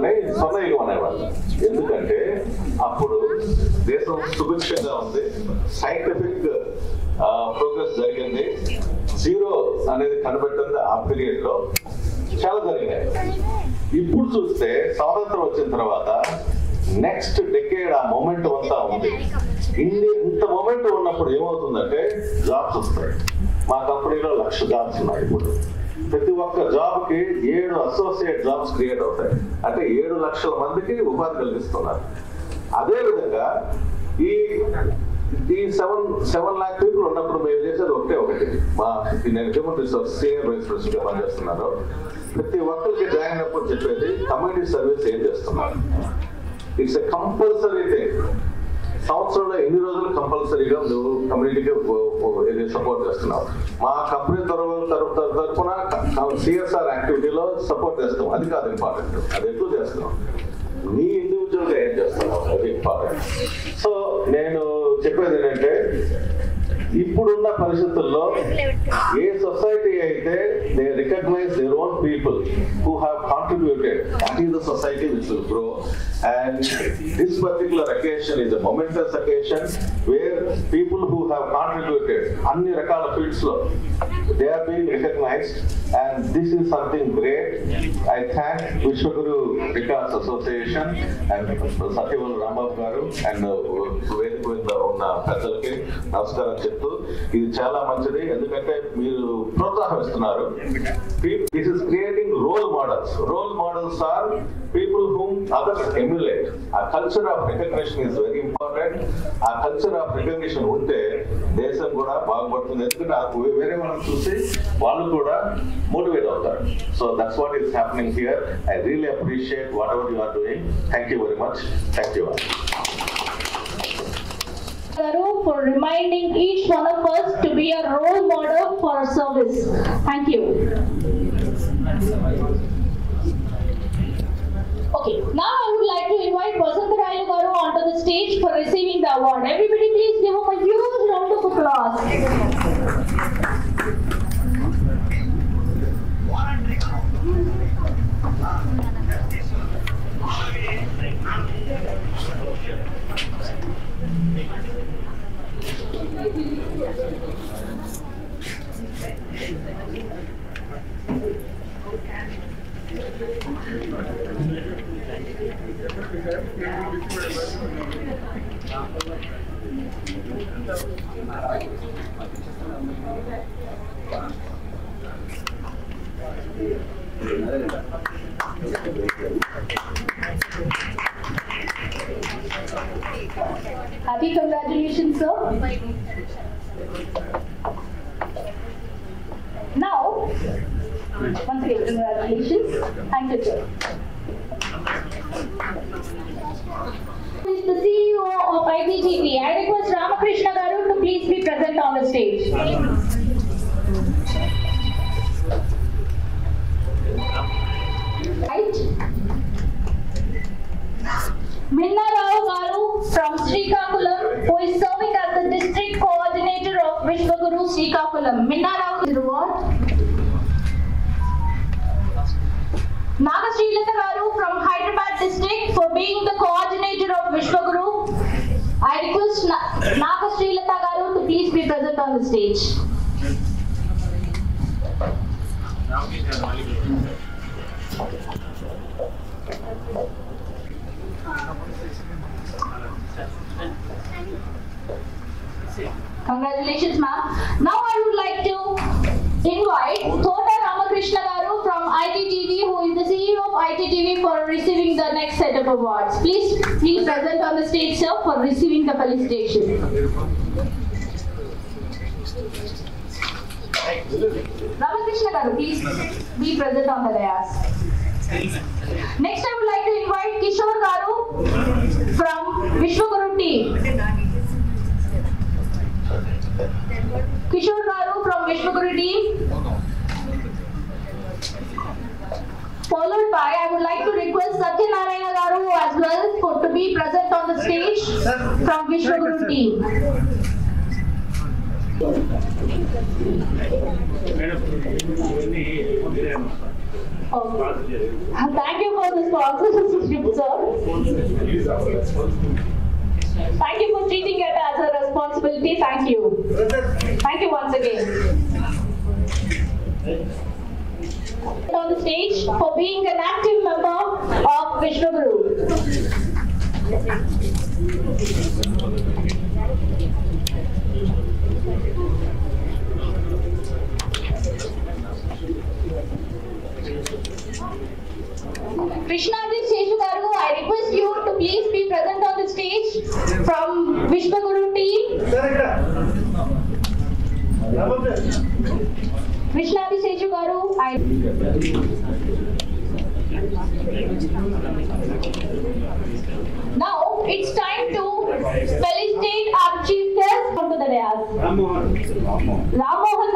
దాన్ని స్వర్ణయుగం అనేవాళ్ళు. ఎందుకంటే అప్పుడు దేశం సుభిక్షంగా ఉంది, సైంటిఫిక్ ప్రోగ్రెస్ జరిగింది, జీరో అనేది కనిపెట్టింది ఆ పీరియడ్ లో, చాలా జరిగినాయి. ఇప్పుడు చూస్తే స్వాతంత్రం వచ్చిన తర్వాత నెక్స్ట్ డెకేడ్ ఆ మొమెంటం అంతా ఉంది. ఇంత మొమెంటం ఉన్నప్పుడు ఏమవుతుందంటే జాబ్స్ వస్తాయి. మా కంపెనీలో 1,00,000 జాబ్స్ ఉన్నాయి. ఇప్పుడు ప్రతి ఒక్క జాబ్ కి 7 అసోసియేట్ జాబ్స్ క్రియేట్ అవుతాయి. అంటే 7 లక్షల మందికి ఉపాధి కలిగిస్తున్నారు. అదే విధంగా ఈ 7 lakh పీపుల్ ఉన్నప్పుడు మేము చేసేది ఒకటి. నేను human resource senior vice president గా పనిచేస్తున్నాను. ప్రతి ఒక్కరికి జాయిన్ అయినప్పుడు చెప్పేది కమ్యూనిటీ సర్వీస్ ఏం చేస్తున్నారు. It's a compulsory thing. సంవత్సరంలో ఎన్ని రోజులు కంపల్సరీగా నువ్వు కమ్యూనిటీకి సపోర్ట్ చేస్తున్నావు. మా కంపెనీ తరఫున సిఎస్ఆర్ యాక్టివిటీలో సపోర్ట్ చేస్తాం. అది కాదు ఇంపార్టెంట్, అది ఎక్కువ చేస్తున్నాం. నీ ఇండివిజువల్ గా ఏం చేస్తున్నావు అది ఇంపార్టెంట్. సో నేను చెప్పేది ఏంటంటే, ఇప్పుడున్న పరిస్థితుల్లో ఏ సొసైటీ అయితే they recognize their own people who have contributed, that is the society which will grow. And this particular occasion is a momentous occasion where people who have contributed అన్ని రకాల fields లో they are being recognized, and this is something great. I thank Vishwaguru Vikas Association and Satyaval Rambabu garu and వేదిక మీద ఉన్న పెద్దలకి నమస్కారం చెప్తూ, ఇది చాలా మంచిది. ఎందుకంటే మీరు ప్రోత్సాహిస్తున్నారు. This is creating role models. Role models are people whom others emulate. A culture of recognition is very important. A culture of recognition ఉంటే దేశం కూడా బాగుపడుతుంది. ఎందుకంటే వేరే వాళ్ళని చూసి వాళ్ళు కూడా మోటివేట్ అవుతారు. So that's what is happening here. I really appreciate whatever you are doing. Thank you very much. Thank you. For reminding each one of us to be a role model for service. Thank you. Okay, now I would like to invite Vasantharaju garu onto the stage for receiving the award. Everybody please give him a huge round of applause. Happy congratulations, sir. Now, once again, congratulations. Thank you, sir. Who is the CEO of ITTV? I request Ramakrishna garu to please be present on the stage. Right. Minna Rao garu from Srikakulam, who is serving as the district coordinator of Vishwaguru Srikakulam. Minna Rao is the award. Nagasrilata garu from Hyderabad district for being the coordinator of Vishwaguru. I request Nagasrilata garu to please be present on the stage. Congratulations, ma'am. Now I would like to invite Thota Ramakrishna garu from ITTV, who is the CEO of ITTV, for receiving the next set of awards. Please be present on the stage, sir, for receiving the felicitation. Ramakrishna garu, please be present on the dais. Next, I would like to invite Kishore garu from Vishwaguru team. Kishore garu from Vishwaguru team. Followed by, I would like to request Satyanarayana garu as well to be present on the stage from Vishwaguru team. Okay. Thank you for the sponsorship, sir. Thank you for treating it as a responsibility. Thank you. Thank you once again. On the stage for being an active member of Vishnu Guru. Krishnadi Seshu Garu, I request you to please be present on the stage from Vishnu Guru team. Krishnadi Seshu Garu, Now it's time to felicitate our chief guest from the dais. Ramohan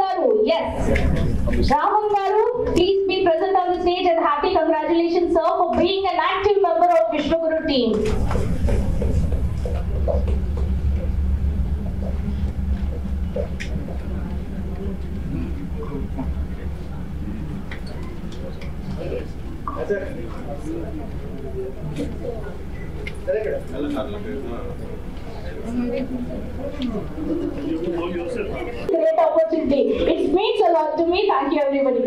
Garu, yes. Ramohan Garu, please be present on the stage and happy congratulations, sir, for being an active member of Vishnu Guru team. Great opportunity. It means a lot to me. Thank you, everybody.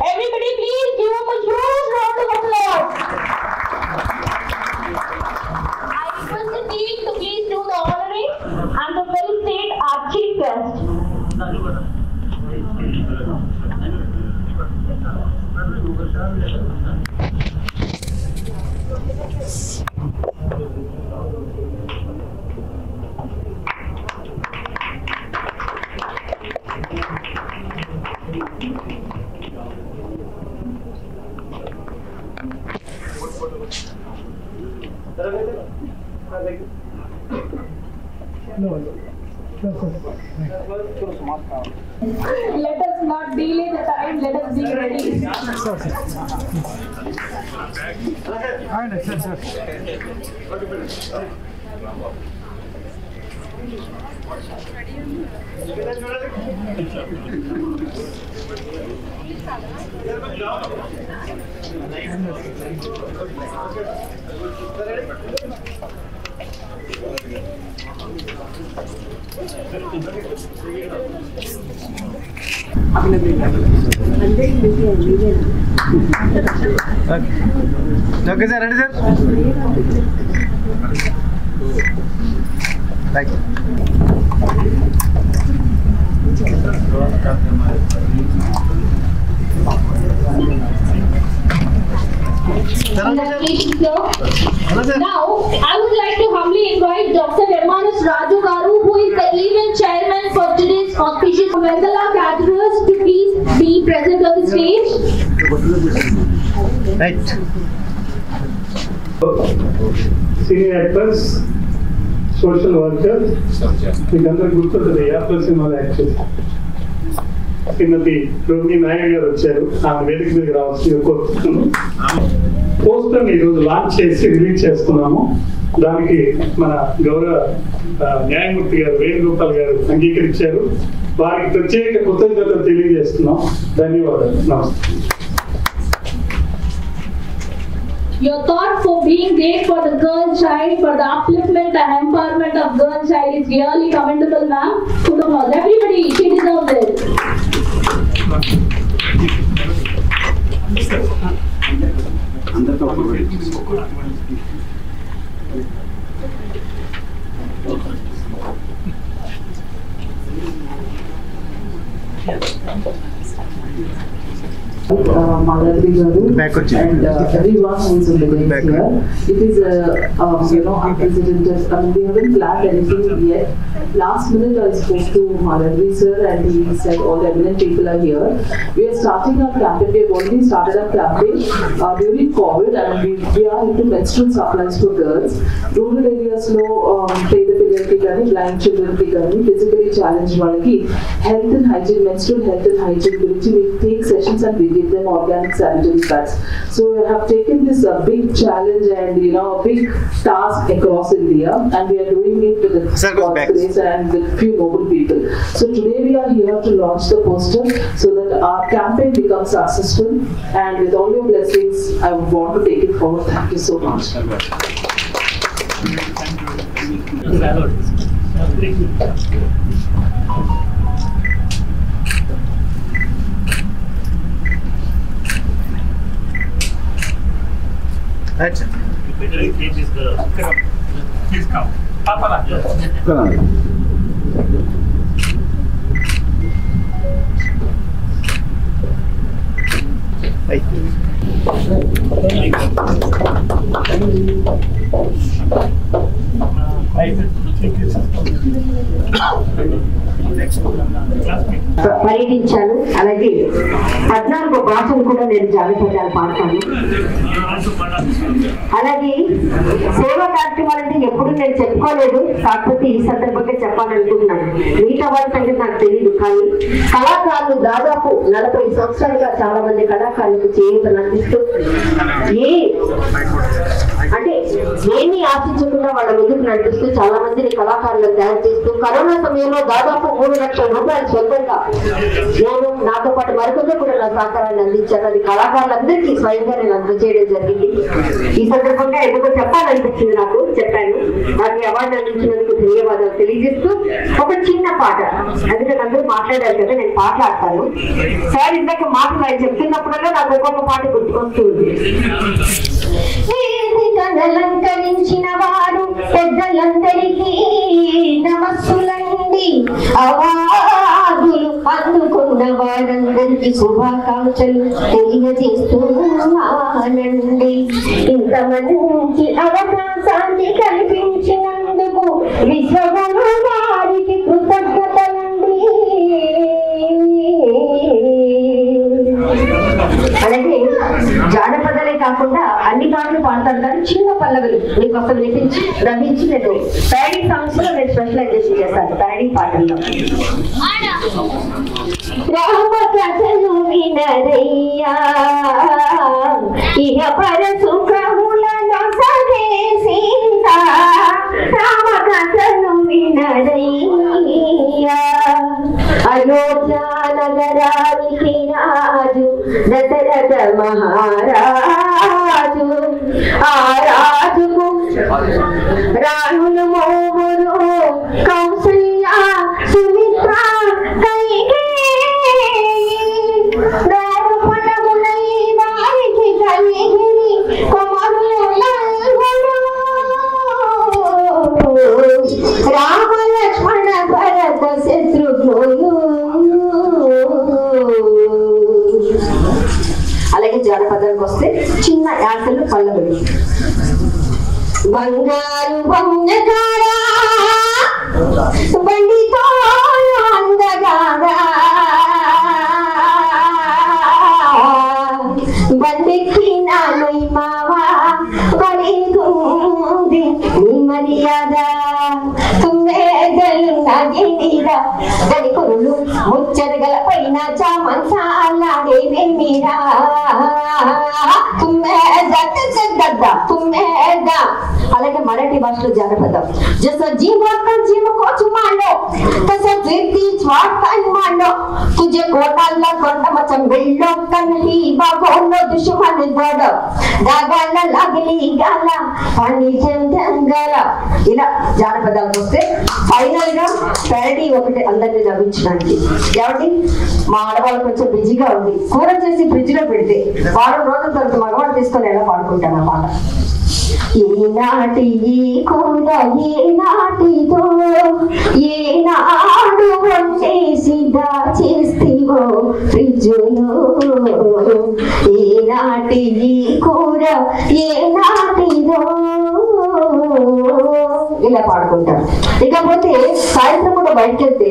Everybody, please give him a huge round of applause. I request the team to please do the honoring and to felicitate our chief guest. Let us not delay the time, let us be ready. Okay, sir. Ready, sir? Right. Now, I would like to humbly invite Dr. M.R.S. Raju Garu, who is the event chairman for today's auspicious Vendala caterers, to please be present on the stage. Right. Senior actors, social workers, మీకు అందరూ గుర్తుంటుంది యాప్ల సినిమాలో act చేసి శ్రీమతి రోహిణి నాయర్ గారు వచ్చారు. ఆమె వేదిక మీదకి రావాల్సింది కోరుతున్నాను. పోస్టర్ ఈరోజు లాంచ్ చేసి రిలీజ్ చేస్తున్నాము. దానికి మన గౌరవ న్యాయమూర్తి గారు వేణుగోపాల్ గారు అంగీకరించారు. వారికి ప్రత్యేక కృతజ్ఞతలు తెలియజేస్తున్నాం. ధన్యవాదాలు. నమస్తే. Your thought for being there for the girl child, for the upliftment and empowerment of girl child is really commendable, ma'am. Kudos. Everybody, she deserves it. Madhavi garu and everyone who is in the dance here. It is unprecedented. I mean, we haven't planned anything yet. Last minute I spoke to Madhavi sir and he said all the eminent people are here. We are starting our campaign. We have already started our campaign during COVID, and we are into menstrual supplies for girls. Rural areas lo peda pillaki gaani, blind children ki gaani, physically challenged వాళ్ళకి health and hygiene, menstrual health and hygiene guరించి we take sessions and we give them organic sanitary pads. So we have taken this big challenge and a big task across India, and we are doing it with God's grace and with few noble people. So today we are here to launch the poster so that our campaign becomes successful, and with all your blessings I would want to take it forward. Thank you so much. Please come. Papa. పర్యటించాను. అలాగే 14 భాషలు కూడా నేను జానపదాలు పాడతాను. అలాగే సేవా కార్యక్రమాలు అంటే ఎప్పుడు నేను చెప్పుకోలేదు, కాకపోతే ఈ సందర్భంగా చెప్పాలనుకుంటున్నాను. మిగతా వాళ్ళ సంగతి నాకు తెలియదు, కానీ కళాకారులు దాదాపు 40 సంవత్సరాలుగా చాలా మంది కళాకారులకు చేయూతను అందిస్తూ అంటే ఏమీ ఆశించకుండా వాళ్ళ ముందుకు నడిపిస్తూ చాలా మందిని కళాకారులను తయారు చేస్తూ కరోనా సమయంలో దాదాపు 3 లక్షల రూపాయలు సొంతంగా నేను నాతో పాటు మరికొందరు కూడా నా సహకారాన్ని అందించాను. అది కళాకారులందరికీ స్వయంగా నేను అందజేయడం జరిగింది. ఈ సందర్భంగా ఎందుకో చెప్పాలనిపించింది, నాకు చెప్పాను. నాకు అవార్డు అందించినందుకు ధన్యవాదాలు తెలియజేస్తూ ఒక చిన్న పాట, ఎందుకంటే అందరూ మాట్లాడారు కదా, నేను పాటలాడతాను. సార్ ఇందాక మాటలు ఆయన చెప్తున్నప్పుడల్లా నాకు ఒక్కొక్క పాట గుర్తుకొస్తుంది. అలంకరించిన వారు పెద్దలందరికీ నమస్సులండి, అవార్డులు అందుకున్న వారందరికీ శుభాకాంక్షలు తెలియజేస్తున్నానండి. ఇంత మంచి అవకాశాన్ని కల్పించినందుకు విశ్వగుణ వారికి కృతజ్ఞతలండి. అలాగే జానపదాలే కాకుండా అన్ని పాటలు పాడతాను, కానీ చిన్న పల్లవులు మీకోసం రచించి నేను ప్యాడీ సాంగ్స్ లో నేను స్పెషలైజేషన్ చేస్తాను. ప్యాడీ పాటల్లో రామ కథను వినరయ్యా, ఇహ పర సుఖములను సగే సీత. రామ కథను వినరయ్యా, అయోధ్య నగరానికి రాజు దశరథ మహారాజు. ఆ రాజుకు రాణులు 3 కౌసల్య, సుమిత్ర, కైకేయి. రామపడములై వారికి కలిగిరి కుమారులు రామ లక్ష్మణ భరత శత్రుఘ్నులు. అలాగే జానపదాలకు వస్తే చిన్న యాసలు పల్లవులు. బంగారు బొమ్మగారా బండితో అందగారా, బండెక్కిన మావా బలిగుంది నీ మర్యాద. తుమ్మెదలు నగినిరా గడికొరులు ముచ్చరగల పైన చామంతాలాడే వెమ్మిరా. అలాగే మరాఠీ భాషలో జానపదం. जसं जीवात जीव कोच मांडो तसं कीर्तीच वाटण मांडो. तुझे कोणाला कोंडमचं बेल्लो कन्ही बागोनो दुश्मन गोड दागाला लागली गाला पाणी జంగల. ఇలా జానపదాలకు వస్తే ఫైనల్ గా ప్యారడీ ఒకటి అందరినీ నవ్వించడానికి. ఏమండి, మా ఆడవాళ్ళు కొంచెం బిజీగా ఉంది, కూర చేసి ఫ్రిడ్జ్ లో పెడితే వారం రోజుల తర్వాత మగవాడు తీసుకొని ఎలా పాడుకుంటాను అన్నమాట. ఏనాటి కూర ఏనాటిదో ఏనాడు వంటేసి దాచేస్తివో ఫ్రిడ్జ్లో ఏనాటి ఈ కూర ఏనాటిదో ఇలా పాడుకుంటారు. ఇకపోతే సాయంత్రం కూడా బయటకు వెళ్తే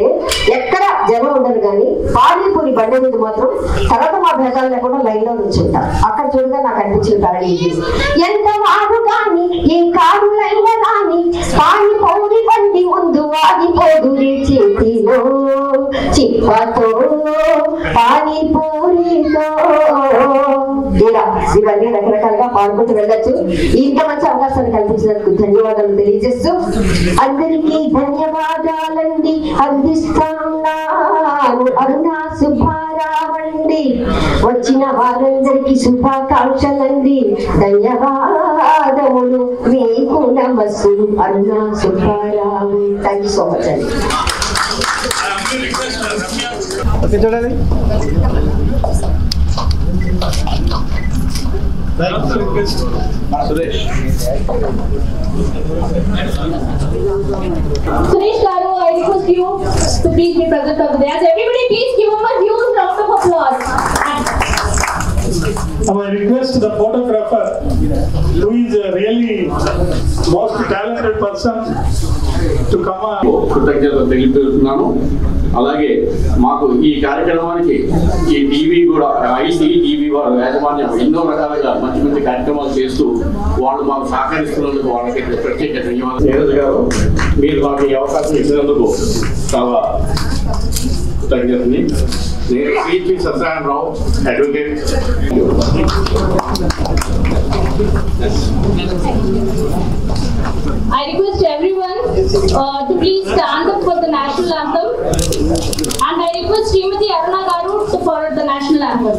ఎక్కడ జనం ఉండరు కానీ పానీపూరి బండి మీద మాత్రం తర్వాత మా భేదాలు లేకుండా లైన్ లో నుంచుంటారు. అక్కడ చూడగా నాకు అనిపించిన కారణం ఇది. ఎంత వాడు కానీ ఏ కాడు లైన్ రాని పానీపూరి బండి ముందు ఆగిపోదురే చేతిలో చిప్పతో పానీపూరితో ఇలా ఇవన్నీ రకరకాలుగా పాడుకుంటూ వెళ్ళొచ్చు. ఇంత మంచి అవకాశాన్ని కల్పించినందుకు ధన్యవాదాలు తెలియజేస్తూ అందరికీ ధన్యవాదాలండి అందిస్తున్నాను. అరుణా సుబ్బారావండి. వచ్చిన వారందరికీ శుభాకాంక్షలండి. ధన్యవాదములు మీకు నమస్సులు. Aruna Subbarao. Thank you so much అండి. చూడండి Suresh Garu, I request you to please be present over there. So everybody please give him a huge round of applause. I request the photographer who is a really most talented person to come on. కృతజ్ఞతలు తెలియజేస్తున్నాను. అలాగే మాకు ఈ కార్యక్రమానికి ఈ TV కూడా TV వారు యాజమాన్యం ఎన్నో రకాలుగా మంచి మంచి కార్యక్రమాలు చేస్తూ వాళ్ళు మాకు సహకరిస్తున్నందుకు వాళ్ళకి ప్రత్యేక ధన్యవాదాలు. నీరజ్ గారు, మీరు మాకు ఈ అవకాశం ఇచ్చినందుకు చాలా కృతజ్ఞతని. నేను Shri Satyanarayana Rao, advocate. I request everyone to please stand up for the national anthem, and I request Srimati Aruna Garu to forward the national anthem.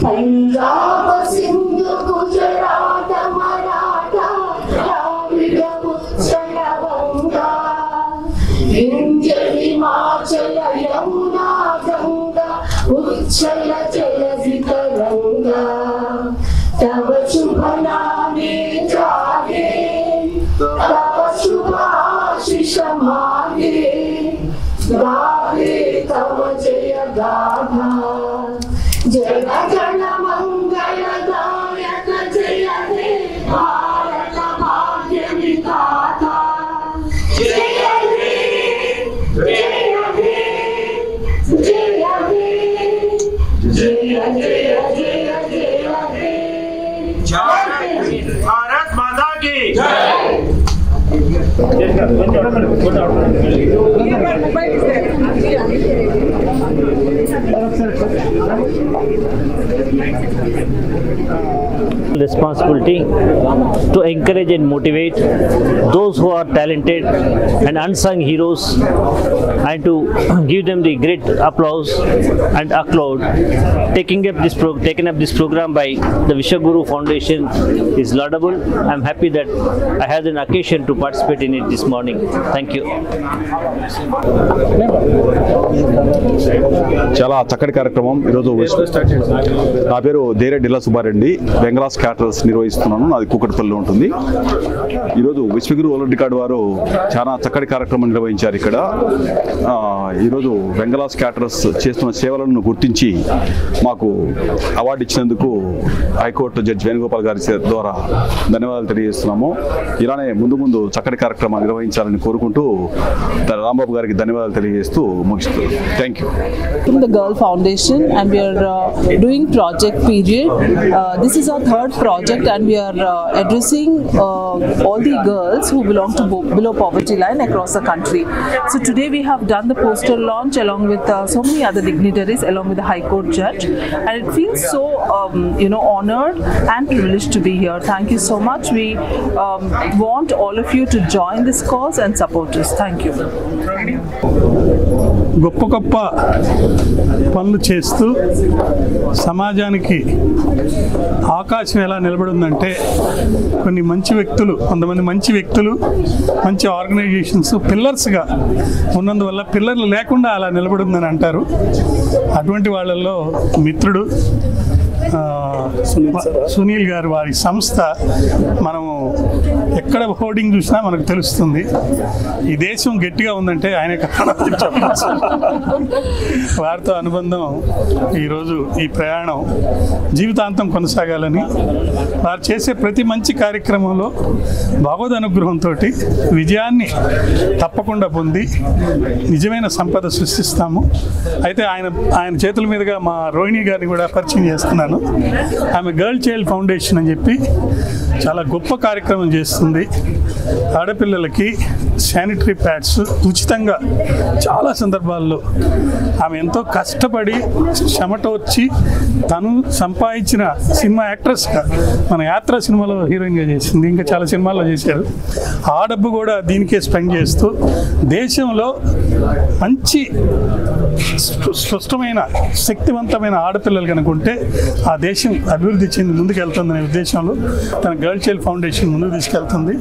Punjab, Sindhu, Gujarat, Maratha, Dravid, Uttara, Vanga, Vindhya, Himachal, Yamuna, Ganga, Uchala, Jalazitaranga, Tava Shubha Name Jage, Tava Shubha Ashisha Mage, Gave Tava Jaya Gada, Jaya Jana Mangala Gayaka Jaya He, Bharata Bhagya Vidhata, Jaya He, Jaya He, Jaya He, Jaya Jaya Jaya Jaya He, Bharat माता की responsibility to encourage and motivate those who are talented and unsung heroes and to give them the great applause and applaud. Taking up this program by the Vishwaguru Foundation is laudable. I am happy that I had an occasion to participate in it this morning. Thank you. చాలా చక్కటి కార్యక్రమం ఈరోజు. నా పేరు దేరే డిల్లా Subbareddy, బెంగళాస్ caterers నిర్వహిస్తున్నాను. నాది కూకట్పల్లిలో ఉంటుంది. ఈరోజు విశ్వగురు వరల్డ్ రికార్డు వారు చాలా చక్కటి కార్యక్రమం నిర్వహించారు. ఇక్కడ ఈరోజు బెంగళాస్ క్యాటరర్స్ చేస్తున్న సేవలను గుర్తించి మాకు అవార్డు ఇచ్చినందుకు హైకోర్టు జడ్జి వేణుగోపాల్ గారి ద్వారా ధన్యవాదాలు తెలియజేస్తున్నాము. ఇలానే ముందు చక్కటి కార్యక్రమాలు నిర్వహించాలని కోరుకుంటూ రాంబాబు గారికి ధన్యవాదాలు తెలియజేస్తూ ముగిస్తున్నాను. Thank you. The Girl Foundation, and we are doing project period. This is our third project, and we are addressing all the girls who belong to below poverty line across the country. So today we have done the poster launch along with so many other dignitaries, along with the High Court judge, and it feels so honored and privileged to be here. Thank you so much. We want all of you to join this cause and support us. Thank you. గొప్ప గొప్ప పనులు చేస్తూ సమాజానికి ఆకాశం ఎలా నిలబడిందంటే కొంతమంది మంచి వ్యక్తులు మంచి ఆర్గనైజేషన్స్ పిల్లర్స్గా ఉన్నందువల్ల పిల్లర్లు లేకుండా అలా నిలబడిందని అంటారు. అటువంటి వాళ్ళల్లో మిత్రుడు సునీల్ గారు వారి సంస్థ మనము ఎక్కడ హోర్డింగ్ చూసినా మనకు తెలుస్తుంది. ఈ దేశం గట్టిగా ఉందంటే ఆయన కారణం చెప్పచ్చు. వారితో అనుబంధం ఈరోజు ఈ ప్రయాణం జీవితాంతం కొనసాగాలని, వారు చేసే ప్రతి మంచి కార్యక్రమంలో భగవద్ అనుగ్రహంతో విజయాన్ని తప్పకుండా పొంది నిజమైన సంపద సృష్టిస్తాము. అయితే ఆయన చేతుల మీదుగా మా రోహిణి గారిని కూడా పరిచయం చేస్తున్నాను. ఆమె గర్ల్ చైల్డ్ ఫౌండేషన్ అని చెప్పి చాలా గొప్ప కార్యక్రమం చేస్తుంది. ఆడపిల్లలకి శానిటరీ ప్యాడ్స్ ఉచితంగా చాలా సందర్భాల్లో ఆమె ఎంతో కష్టపడి చెమట వచ్చి తను సంపాదించిన సినిమా యాక్ట్రెస్గా మన యాత్ర సినిమాలో హీరోయిన్గా చేసింది, ఇంకా చాలా సినిమాల్లో చేశారు. ఆ డబ్బు కూడా దీనికే స్పెండ్ చేస్తూ దేశంలో మంచి స్పష్టమైన శక్తివంతమైన ఆడపిల్లలు కనుకుంటే ఆ దేశం అభివృద్ధి చెంది ముందుకెళ్తుందనే ఉద్దేశంలో తన గర్ల్ చైల్డ్ ఫౌండేషన్ ముందుకు తీసుకెళ్తుంది.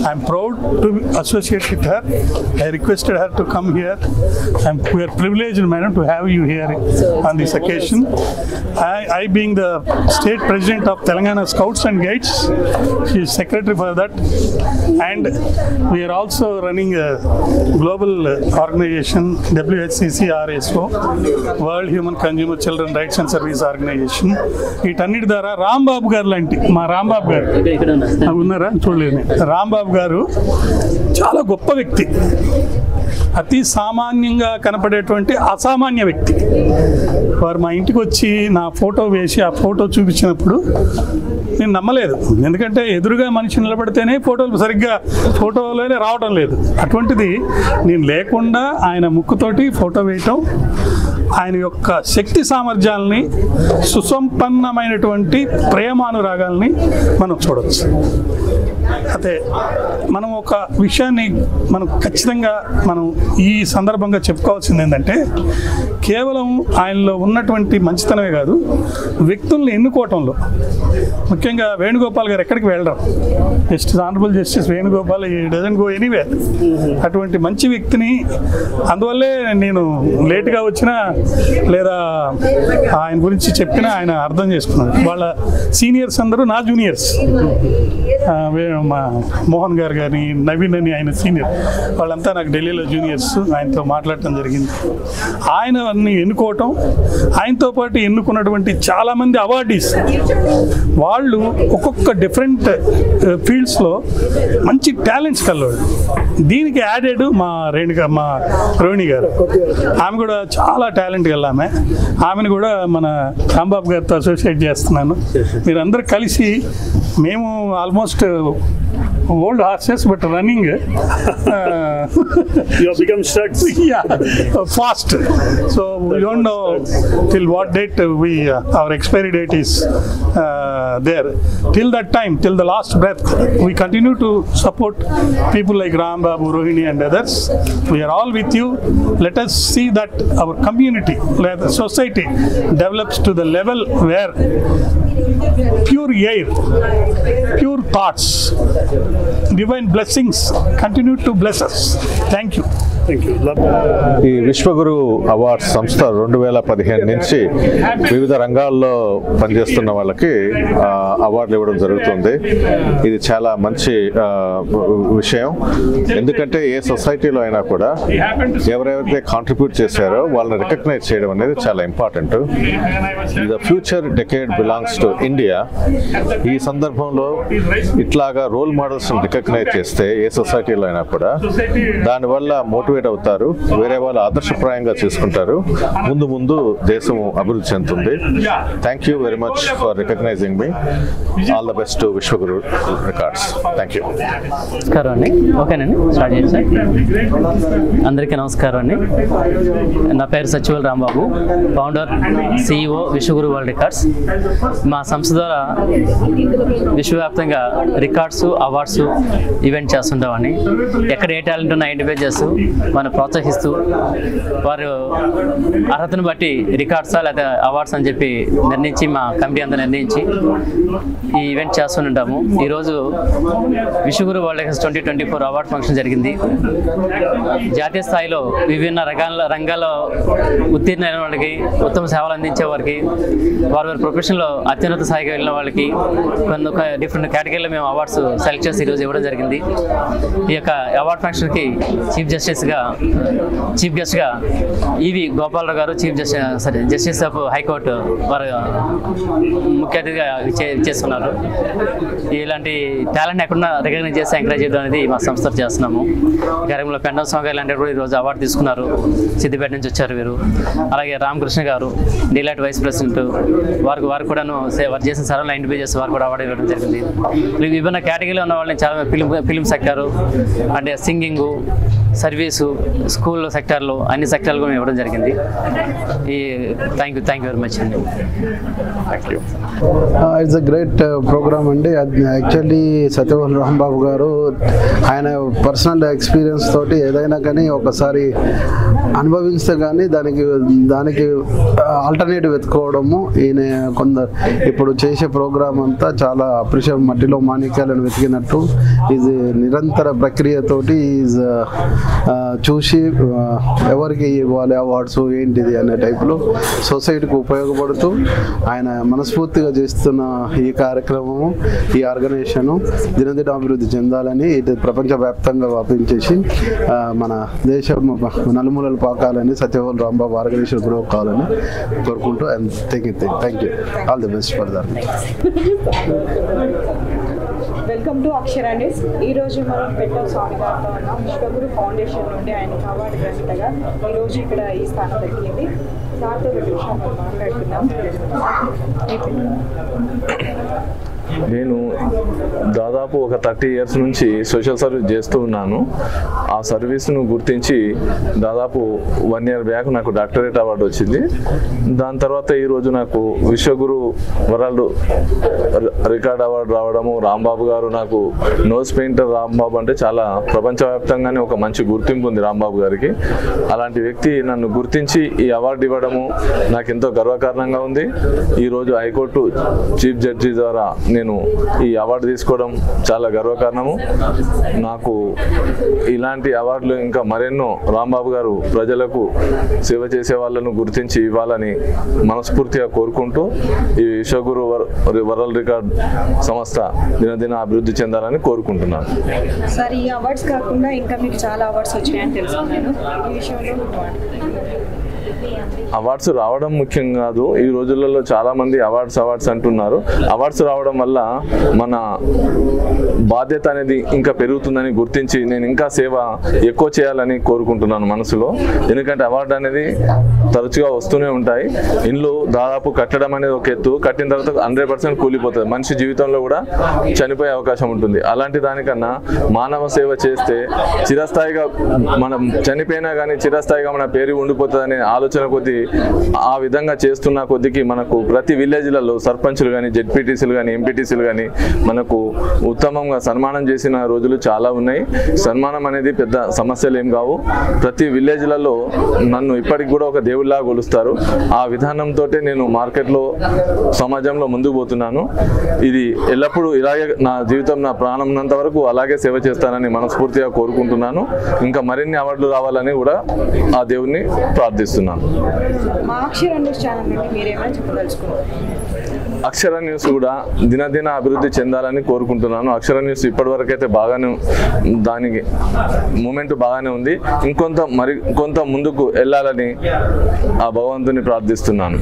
I'm proud to associate with her. I requested her to come here. We are privileged, madam, to have you here on this occasion. I being the state president of Telangana Scouts and Guides, she is secretary for that, and we are also running a global organization, WHCCRSO, World Human Consumer Children Rights and Service Organization. వీటన్నిటి ద్వారా రాంబాబు గారు లాంటి మా రాంబాబు గారు ఉన్నారా చూడలేదు. రాంబాబు గారు చాలా గొప్ప వ్యక్తి, అతి సామాన్యంగా కనపడేటువంటి అసామాన్య వ్యక్తి. వారు మా ఇంటికి వచ్చి నా ఫోటో వేసి ఆ ఫోటో చూపించినప్పుడు నేను నమ్మలేదు. ఎందుకంటే ఎదురుగా మనిషి నిలబడితేనే ఫోటోలు సరిగ్గా ఫోటోలోనే రావడం లేదు. అటువంటిది నేను లేకుండా ఆయన ముక్కుతోటి ఫోటో వేయటం, ఆయన యొక్క శక్తి సామర్థ్యాలని, సుసంపన్నమైనటువంటి ప్రేమానురాగాల్ని మనం చూడవచ్చు. అయితే మనం ఒక విషయాన్ని మనం ఖచ్చితంగా మనం ఈ సందర్భంగా చెప్పుకోవాల్సింది ఏంటంటే, కేవలం ఆయనలో ఉన్నటువంటి మంచితనమే కాదు, వ్యక్తుల్ని ఎన్నుకోవటంలో ముఖ్యంగా వేణుగోపాల్ గారు ఎక్కడికి వెళ్ళడం, honourable justice Venugopal doesn't go anywhere. అటువంటి మంచి వ్యక్తిని, అందువల్లే నేను లేట్గా వచ్చినా లేదా ఆయన గురించి చెప్పినా ఆయన అర్థం చేసుకున్నాను. వాళ్ళ సీనియర్స్ అందరూ నా జూనియర్స్. మా మోహన్ గారు కానీ, నవీన్ అని ఆయన సీనియర్, వాళ్ళంతా నాకు ఢిల్లీలో జూనియర్స్. ఆయనతో మాట్లాడటం జరిగింది. ఆయనని ఎన్నుకోవటం, ఆయనతో పాటు ఎన్నుకున్నటువంటి చాలామంది అవార్డీస్, వాళ్ళు ఒక్కొక్క డిఫరెంట్ ఫీల్డ్స్లో మంచి టాలెంట్స్ కలవాడు. దీనికి యాడెడ్ మా రోహిణి గారు. ఆమె కూడా చాలా టాలెంట్ గల ఆమెను కూడా మన రాంబాబు గారితో అసోసియేట్ చేస్తున్నాను. మీరందరూ కలిసి, మేము almost old horses but running you have become studs. Yeah, fast. So we don't know till what date our expiry date is there. Till that time, till the last breath, we continue to support people like Ram Babu, Rohini and others. We are all with you. Let us see that our community, the society develops to the level where pure air, pure thoughts, divine blessings continue to bless us. Thank you. ఈ Vishwaguru awards సంస్థ 2015 నుంచి వివిధ రంగాల్లో పనిచేస్తున్న వాళ్ళకి అవార్డులు ఇవ్వడం జరుగుతుంది. ఇది చాలా మంచి విషయం. ఎందుకంటే ఏ సొసైటీలో అయినా కూడా ఎవరైతే కాంట్రిబ్యూట్ చేశారో వాళ్ళని రికగ్నైజ్ చేయడం అనేది చాలా important. The future decade belongs to India. ఈ సందర్భంలో ఇట్లాగా రోల్ మోడల్స్ రికగ్నైజ్ చేస్తే ఏ సొసైటీలో అయినా కూడా దానివల్ల మోటివేట్ అవుతారు, వేరే వాళ్ళు ఆదర్శప్రాయంగా చేసుకుంటారు, ముందు ముందు దేశం అభివృద్ధి చెందుతుంది. Thank you very much for recognizing me. All the best to Vishwaguru records. Thank you. నమస్కారం అండి. ఓకేనండి, స్టార్ట్ చేయండి సార్. అందరికీ నమస్కారం అండి. నా పేరు Sachival Rambabu, founder, CEO Vishwaguru world records. మా సంస్థ ద్వారా విశ్వవ్యాప్తంగా రికార్డ్స్, అవార్డ్స్ ఈవెంట్ చేస్తుంటామని, ఎక్కడ ఏ టాలెంట్ ఉన్నా ఐడెంటిఫై చేస్తూ వారిని ప్రోత్సహిస్తూ వారు అర్హతను బట్టి రికార్డ్సా లేదా అవార్డ్స్ అని చెప్పి నిర్ణయించి మా కమిటీ అంతా నిర్ణయించి ఈ ఈవెంట్ చేస్తుంటాము. ఈరోజు Vishwaguru world records 2024 award function జరిగింది. జాతీయ స్థాయిలో విభిన్న రంగాల్లో ఉత్తీర్ణమైన వాళ్ళకి, ఉత్తమ సేవలు అందించే వారికి, వారి ప్రొఫెషన్లో అత్యున్నత స్థాయికి వెళ్ళిన వాళ్ళకి కొన్ని డిఫరెంట్ కేటగిరీలో మేము అవార్డ్స్ సెలెక్ట్ చేసి ఈరోజు ఇవ్వడం జరిగింది. ఈ యొక్క అవార్డ్ ఫంక్షన్కి చీఫ్ గెస్ట్గా ఈవి గోపాలరావు గారు, జస్టిస్ ఆఫ్ హైకోర్టు వారు ముఖ్య అతిథిగా చేస్తున్నారు. ఇలాంటి టాలెంట్ ఎక్కడున్నా రికగ్నైజ్ చేసి ఎంకరేజ్ చేయడం అనేది మా సంస్థ చేస్తున్నాము. ఈ కార్యక్రమంలో పెండం స్వామి గారు ఇలాంటి కూడా ఈరోజు అవార్డు తీసుకున్నారు. సిద్దిపేట నుంచి వచ్చారు వీరు. అలాగే రామకృష్ణ గారు డిలైట్ వైస్ ప్రెసిడెంట్, వారు కూడాను వారు చేసిన సర్వీస్ ఇంటర్వ్యూ చేసి వారు కూడా అవార్డు ఇవ్వడం జరిగింది. విభిన్న కేటగిరీలో ఉన్న వాళ్ళని చాలా ఫిలిం సెక్టారు అంటే సింగింగు, సర్వీసు, స్కూల్ సెక్టార్లో అన్ని సెక్టార్లు కూడా ఇవ్వడం జరిగింది. థ్యాంక్ యూ వెరీ మచ్ అండి. ఇట్స్ అ గ్రేట్ ప్రోగ్రామ్ అండి. యాక్చువల్లీ సత్యవల్ రాంబాబు గారు ఆయన పర్సనల్ ఎక్స్పీరియన్స్ తోటి ఏదైనా కానీ ఒకసారి అనుభవిస్తే కానీ దానికి ఆల్టర్నేటివ్ వెతుకోవడము, ఈయన కొందరు ఇప్పుడు చేసే ప్రోగ్రామ్ అంతా చాలా అప్రిషియేట్, మట్టిలో మాణిక్యాలను వెతికినట్టు ఇది నిరంతర ప్రక్రియతోటి ఈజ్ చూసి ఎవరికి ఇవ్వాలి అవార్డ్స్ ఏంటిది అనే టైప్లో సొసైటీకి ఉపయోగపడుతూ ఆయన మనస్ఫూర్తిగా చేస్తున్న ఈ కార్యక్రమము, ఈ ఆర్గనైజేషను దినదిన అభివృద్ధి చెందాలని, ఇది ప్రపంచవ్యాప్తంగా వ్యాపించేసి మన దేశం నలుమూలలు పాకాలని, సత్యవల్ రాంబాబు ఆర్గనైజేషన్ గ్రో కావాలని కోరుకుంటూ thank you. All the best for that. Welcome to Akshara news. ఈరోజు మనం పెండం స్వామి గారితో ఉన్నాం. విశ్వగురు ఫౌండేషన్ నుండి ఆయనకు అవార్డు గ్రహీతగా ఈరోజు ఇక్కడ ఈ స్థానం దక్కింది. సార్తో రెండు విషయాలు మాట్లాడుతున్నాం. నేను దాదాపు ఒక 30 years నుంచి సోషల్ సర్వీస్ చేస్తూ ఉన్నాను. ఆ సర్వీస్ను గుర్తించి దాదాపు 1 year బ్యాక్ నాకు డాక్టరేట్ అవార్డు వచ్చింది. దాని తర్వాత ఈరోజు నాకు విశ్వగురు వరల్డ్ రికార్డ్ అవార్డు రావడము, రాంబాబు గారు నాకు నోస్ పెయింటర్ రాంబాబు అంటే చాలా ప్రపంచవ్యాప్తంగానే ఒక మంచి గుర్తింపు ఉంది రాంబాబు గారికి. అలాంటి వ్యక్తి నన్ను గుర్తించి ఈ అవార్డు ఇవ్వడము నాకు ఎంతో గర్వకారణంగా ఉంది. ఈరోజు హైకోర్టు చీఫ్ జడ్జి ద్వారా నేను ఈ అవార్డు తీసుకోవడం చాలా గర్వకారణము. నాకు ఇలాంటి అవార్డులు ఇంకా మరెన్నో రాంబాబు గారు ప్రజలకు సేవ చేసే వాళ్ళను గుర్తించి ఇవ్వాలని మనస్ఫూర్తిగా కోరుకుంటూ ఈ విశ్వగురు వరల్డ్ రికార్డ్ సంస్థ దినదిన అభివృద్ధి చెందాలని కోరుకుంటున్నాను. సార్, ఈ అవార్డ్స్ కాకుండా ఇంకా మీకు చాలా అవార్డ్స్ వచ్చాయని తెలుసుకున్నాను. ఈ విషయంలో అవార్డ్స్ రావడం ముఖ్యం కాదు. ఈ రోజులలో చాలా మంది అవార్డ్స్ అంటున్నారు. అవార్డ్స్ రావడం వల్ల మన బాధ్యత అనేది ఇంకా పెరుగుతుందని గుర్తించి నేను ఇంకా సేవ ఎక్కువ చేయాలని కోరుకుంటున్నాను మనసులో. ఎందుకంటే అవార్డు అనేది తరచుగా వస్తూనే ఉంటాయి. ఇండ్లు దాదాపు కట్టడం అనేది ఒక ఎత్తు, కట్టిన తర్వాత 100% కూలిపోతుంది. మనిషి జీవితంలో కూడా చనిపోయే అవకాశం ఉంటుంది. అలాంటి దానికన్నా మానవ సేవ చేస్తే చిరస్థాయిగా మనం చనిపోయినా కానీ చిరస్థాయిగా మన పేరు ఉండిపోతుంది అనే ఆలోచన కొద్దీ ఆ విధంగా చేస్తున్న కొద్దికి మనకు ప్రతి విలేజ్లలో సర్పంచులు కానీ, జెడ్పీటీసీలు కానీ, ఎంపీటీసీలు కానీ మనకు ఉత్తమంగా సన్మానం చేసిన రోజులు చాలా ఉన్నాయి. సన్మానం అనేది పెద్ద సమస్యలు ఏం కావు. ప్రతి విలేజ్లలో నన్ను ఇప్పటికి కూడా ఒక దేవుళ్ళలా కొలుస్తారు. ఆ విధానంతో నేను మార్కెట్లో సమాజంలో ముందుకు పోతున్నాను. ఇది ఎల్లప్పుడూ ఇలాగే నా జీవితం, నా ప్రాణం ఉన్నంత వరకు అలాగే సేవ చేస్తానని మనస్ఫూర్తిగా కోరుకుంటున్నాను. ఇంకా మరిన్ని అవార్డులు రావాలని కూడా ఆ దేవుణ్ణి ప్రార్థిస్తున్నాను. మా అక్షర న్యూస్ ఛానల్ నుండి మీరేమైనా చెప్పదలుచుకున్నారు? అక్షర న్యూస్ కూడా దినదిన అభివృద్ధి చెందాలని కోరుకుంటున్నాను. అక్షర న్యూస్ ఇప్పటివరకు అయితే బాగానే, దానికి మూమెంట్ బాగానే ఉంది. ఇంకొంత ముందుకు వెళ్ళాలని ఆ భగవంతుని ప్రార్థిస్తున్నాను.